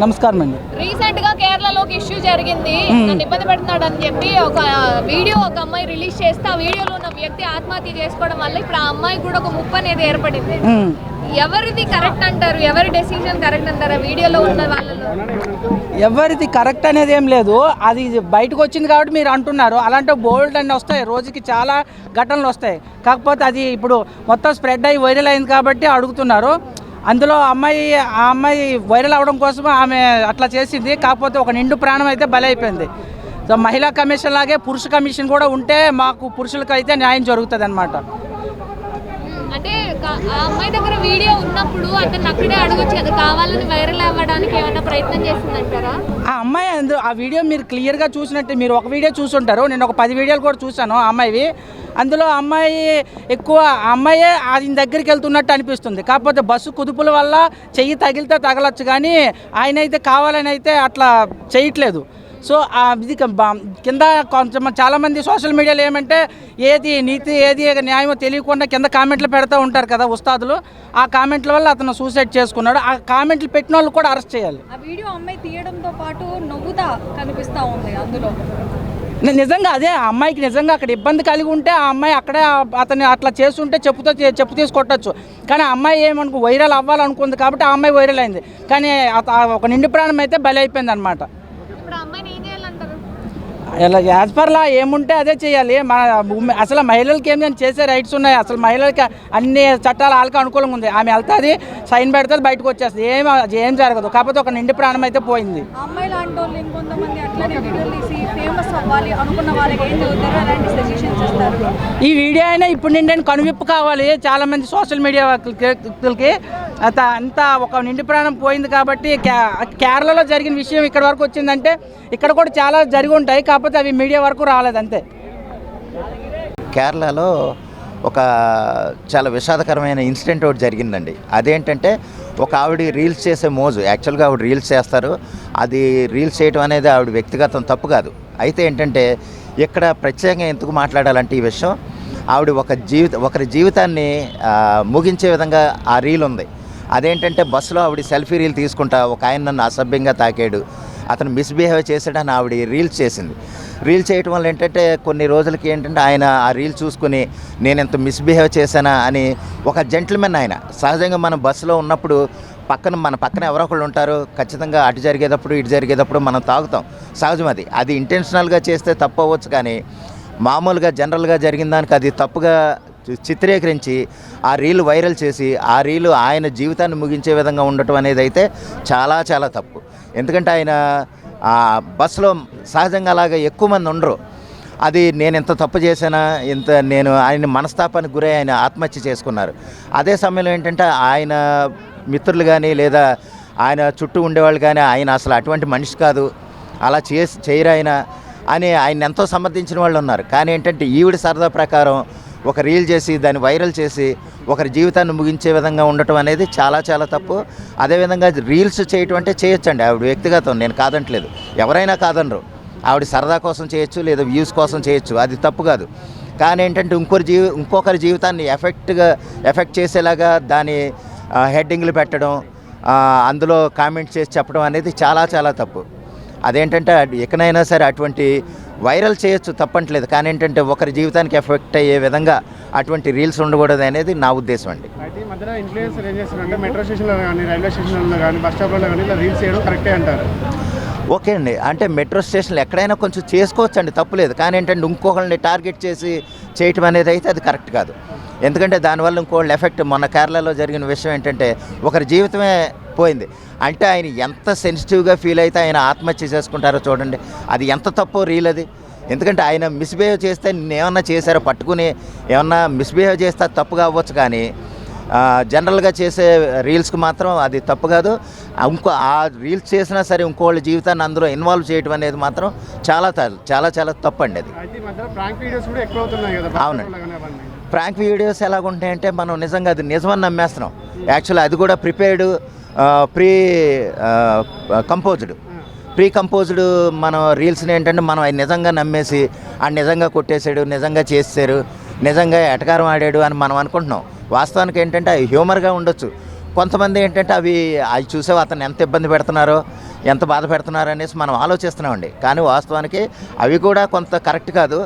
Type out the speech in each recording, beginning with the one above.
నమస్కారం అండి. రీసెంట్ గా కేరళలో ఒక ఇష్యూ జరిగింది, నన్ను ఇబ్బంది పెడుతున్నాడు అని చెప్పి ఒక వీడియో ఒక అమ్మాయి రిలీజ్ చేస్తే ఆ వీడియోలో ఉన్న వ్యక్తి ఆత్మహత్య చేసుకోవడం వల్ల ఇప్పుడు ఆ అమ్మాయి కూడా ఒక ముప్పు అనేది ఏర్పడింది. ఎవరిది కరెక్ట్ అంటారు, ఎవరి డెసిషన్ కరెక్ట్ అంటారు? వీడియోలో ఉన్న వాళ్ళలో ఎవరిది కరెక్ట్ అనేది ఏం లేదు, అది బయటకు వచ్చింది కాబట్టి మీరు అంటున్నారు. అలాంటి బోల్డ్ అన్నీ వస్తాయి, రోజుకి చాలా ఘటనలు వస్తాయి. కాకపోతే అది ఇప్పుడు మొత్తం స్ప్రెడ్ అయ్యి వైరల్ అయింది కాబట్టి అడుగుతున్నారు. అందులో ఆ అమ్మాయి వైరల్ అవ్వడం కోసం ఆమె అట్లా చేసింది. కాకపోతే ఒక నిండు ప్రాణం అయితే బలైపోయింది. సో మహిళా కమిషన్ లాగే పురుష కమిషన్ కూడా ఉంటే మాకు పురుషులకు అయితే న్యాయం జరుగుతుంది అన్నమాట. అంటే ఆ అమ్మాయి దగ్గర వీడియో ఉన్నప్పుడు అతను అక్కడే అడగొచ్చు కదా, కావాలని వైరల్ అవ్వడానికి ఏమైనా ప్రయత్నం చేసిందంటారా? ఆ అమ్మాయి ఆ వీడియో మీరు క్లియర్గా చూసినట్టు, మీరు ఒక వీడియో చూసుంటారు, నేను ఒక 10 వీడియోలు కూడా చూశాను ఆ అమ్మాయివి. అందులో అమ్మాయి ఎక్కువ అమ్మాయే ఆయన దగ్గరికి వెళ్తున్నట్టు అనిపిస్తుంది. కాకపోతే బస్సు కుదుపుల వల్ల చెయ్యి తగిలితే తగలచ్చు, కానీ ఆయన అయితే కావాలని అయితే అట్లా చేయట్లేదు. సో ఇది కింద కొంచెం చాలామంది సోషల్ మీడియాలో ఏమంటే ఏది నీతి ఏది న్యాయమో తెలియకుండా కింద కామెంట్లు పెడతా ఉంటారు కదా ఉస్తాదులు. ఆ కామెంట్ల వల్ల అతను సూసైడ్ చేసుకున్నాడు. ఆ కామెంట్లు పెట్టిన వాళ్ళు కూడా అరెస్ట్ చేయాలి. ఆ వీడియో అమ్మాయి తీయడంతో పాటు నవ్వుతా కనిపిస్తూ ఉంది అందులో. నిజంగా అదే ఆ అమ్మాయికి నిజంగా అక్కడ ఇబ్బంది కలిగి ఉంటే ఆ అమ్మాయి అక్కడే అతన్ని అట్లా చేస్తుంటే చెప్పు తీసి కొట్టచ్చు. కానీ ఆ అమ్మాయి ఏమనుకో వైరల్ అవ్వాలనుకుంది కాబట్టి ఆ అమ్మాయి వైరల్ అయింది. కానీ ఒక నిండు ప్రాణం అయితే బలి అయిపోయింది అనమాట. ఇలా యాజ్ పర్ లా ఏముంటే అదే చేయాలి. అసలు మహిళలకి ఏమి చేసే రైట్స్ ఉన్నాయి. అసలు మహిళలకి అన్ని చట్టాలు వాళ్ళకి అనుకూలంగా ఉంది. ఆమె వెళ్తుంది, సైన్ పెడుతుంది, బయటకు వచ్చేస్తుంది, ఏం జరగదు. కాకపోతే ఒక నిండి ప్రాణం అయితే పోయింది. అమ్మాయి లాంటి వాళ్ళు ఇంకొంతమంది అట్లనే వీడియోలు తీసి ఫేమస్ అవ్వాలి అనుకున్న వాళ్ళకి ఏం చదువుతారు, అలాంటి సజెషన్స్ ఇస్తారు. ఈ వీడియో అయినా ఇప్పుడు నిండి కనువిప్పు కావాలి చాలామంది సోషల్ మీడియా వ్యక్తులకి. అంతా ఒక నిండి ప్రాణం పోయింది కాబట్టి కేరళలో జరిగిన విషయం ఇక్కడ వరకు వచ్చిందంటే ఇక్కడ కూడా చాలా జరిగి ఉంటాయి, కాకపోతే అవి మీడియా వరకు రాలేదు అంతే. కేరళలో ఒక చాలా విషాదకరమైన ఇన్సిడెంట్ ఒకటి జరిగిందండి. అదేంటంటే ఒక ఆవిడ రీల్స్ చేసే మోజు, యాక్చువల్గా ఆవిడ రీల్స్ చేస్తారు, అది రీల్స్ చేయడం అనేది ఆవిడ వ్యక్తిగతం తప్పు కాదు. అయితే ఏంటంటే ఇక్కడ ప్రత్యేకంగా ఎందుకు మాట్లాడాలంటే ఈ విషయం, ఆవిడ ఒకరి జీవితాన్ని ముగించే విధంగా ఆ రీల్ ఉంది. అదేంటంటే బస్సులో ఆవిడ సెల్ఫీ రీల్ తీసుకుంటా ఒక ఆయన నన్ను అసభ్యంగా తాకాడు, అతను మిస్బిహేవ్ చేశాడని ఆవిడ రీల్స్ చేసింది. రీల్ చేయటం వల్ల ఏంటంటే కొన్ని రోజులకి ఏంటంటే ఆయన ఆ రీల్ చూసుకుని నేను ఎంత మిస్బిహేవ్ చేశానా అని ఒక జెంటిల్మెన్ ఆయన. సహజంగా మనం బస్సులో ఉన్నప్పుడు మన పక్కన ఎవరో ఒకళ్ళు ఉంటారు, ఖచ్చితంగా అటు జరిగేటప్పుడు ఇటు జరిగేటప్పుడు మనం తాగుతాం, సహజం. అది ఇంటెన్షనల్గా చేస్తే తప్పు అవ్వచ్చు, కానీ మామూలుగా జనరల్గా జరిగిన దానికి అది తప్పుగా చిత్రీకరించి ఆ రీల్ వైరల్ చేసి ఆ రీలు ఆయన జీవితాన్ని ముగించే విధంగా ఉండటం అనేది అయితే చాలా చాలా తప్పు. ఎందుకంటే ఆయన బస్సులో సహజంగా అలాగా ఎక్కువ మంది ఉండరు. అది నేను ఎంత తప్పు చేశానా, నేను ఆయన మనస్తాపానికి గురై ఆయన ఆత్మహత్య చేసుకున్నారు. అదే సమయంలో ఏంటంటే ఆయన మిత్రులు కానీ లేదా ఆయన చుట్టూ ఉండేవాళ్ళు కానీ ఆయన అసలు అటువంటి మనిషి కాదు, అలా చేయరు అని ఆయన ఎంతో సమర్థించిన వాళ్ళు ఉన్నారు. కానీ ఏంటంటే ఈవిడ సరదా ప్రకారం ఒక రీల్ చేసి దాన్ని వైరల్ చేసి ఒకరి జీవితాన్ని ముగించే విధంగా ఉండటం అనేది చాలా చాలా తప్పు. అదేవిధంగా రీల్స్ చేయటం అంటే చేయొచ్చండి, ఆవిడ వ్యక్తిగతం, నేను కాదంటలేదు, ఎవరైనా కాదనరు. ఆవిడ సరదా కోసం చేయొచ్చు లేదా వ్యూస్ కోసం చేయొచ్చు, అది తప్పు కాదు. కానీ ఏంటంటే ఇంకొకరి జీవితాన్ని ఎఫెక్ట్ చేసేలాగా దాని హెడ్డింగ్లు పెట్టడం, అందులో కామెంట్స్ చేసి చెప్పడం అనేది చాలా చాలా తప్పు. అదేంటంటే ఎక్కడైనా సరే అటువంటి వైరల్ చేయొచ్చు, తప్పట్లేదు, కానీ ఏంటంటే ఒకరి జీవితానికి ఎఫెక్ట్ అయ్యే విధంగా అటువంటి రీల్స్ ఉండకూడదు అనేది నా ఉద్దేశం అండి. అయితే ఈ మధ్యన ఇన్ఫ్లుయెన్సర్ ఏం చేస్తారంటే మెట్రో స్టేషన్లో కానీ రైల్వే స్టేషన్లో కానీ బస్ స్టాప్లో కానీ ఇలా రీల్స్ చేయడం కరెక్టే అంటారు. ఓకే అండి, అంటే మెట్రో స్టేషన్లు ఎక్కడైనా కొంచెం చేసుకోవచ్చు అండి, తప్పులేదు. కానీ ఏంటంటే ఇంకొకరిని టార్గెట్ చేసి చేయటం అనేది అయితే అది కరెక్ట్ కాదు. ఎందుకంటే దానివల్ల ఇంకోళ్ళు ఎఫెక్ట్, మొన్న కేరళలో జరిగిన విషయం ఏంటంటే ఒకరి జీవితమే పోయింది. అంటే ఆయన ఎంత సెన్సిటివ్గా ఫీల్ అయితే ఆయన ఆత్మహత్య చేసుకుంటారో చూడండి, అది ఎంత తప్పో రీల్ అది. ఎందుకంటే ఆయన మిస్బిహేవ్ చేస్తే ఏమన్నా చేశారో పట్టుకుని ఏమన్నా మిస్బిహేవ్ చేస్తే తప్పుగా అవ్వచ్చు, కానీ జనరల్గా చేసే రీల్స్కి మాత్రం అది తప్పు కాదు. ఆ రీల్స్ చేసినా సరే ఇంకోళ్ళ జీవితాన్ని అందులో ఇన్వాల్వ్ చేయడం అనేది మాత్రం చాలా చాలా చాలా తప్పు అండి అది. అవునండి, ప్రాంక్ వీడియోస్ ఎలాగుంటాయంటే మనం నిజంగా అది నిజమని నమ్మేస్తున్నాం. యాక్చువల్లీ అది కూడా ప్రీ కంపోజ్డ్ మనం రీల్స్ని ఏంటంటే మనం అది నిజంగా నమ్మేసి ఆ నిజంగా కొట్టేశాడు, నిజంగా చేశారు, నిజంగా ఎటకారం ఆడాడు అని మనం అనుకుంటున్నాం. వాస్తవానికి ఏంటంటే హ్యూమర్గా ఉండొచ్చు, కొంతమంది ఏంటంటే అవి చూసే అతను ఎంత ఇబ్బంది పెడుతున్నారో ఎంత బాధ పెడుతున్నారో అనేసి మనం ఆలోచిస్తున్నామండి. కానీ వాస్తవానికి అవి కూడా కొంత కరెక్ట్ కాదు.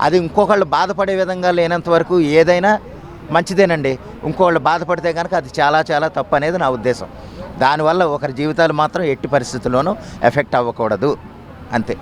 అది ఇంకొకళ్ళు బాధపడే విధంగా లేనంత వరకు ఏదైనా మంచిదేనండి. ఇంకోళ్ళు బాధపడితే కనుక అది చాలా చాలా తప్పు అనేది నా ఉద్దేశం. దానివల్ల ఒకరి జీవితాలు మాత్రం ఎట్టి పరిస్థితుల్లోనూ ఎఫెక్ట్ అవ్వకూడదు, అంతే.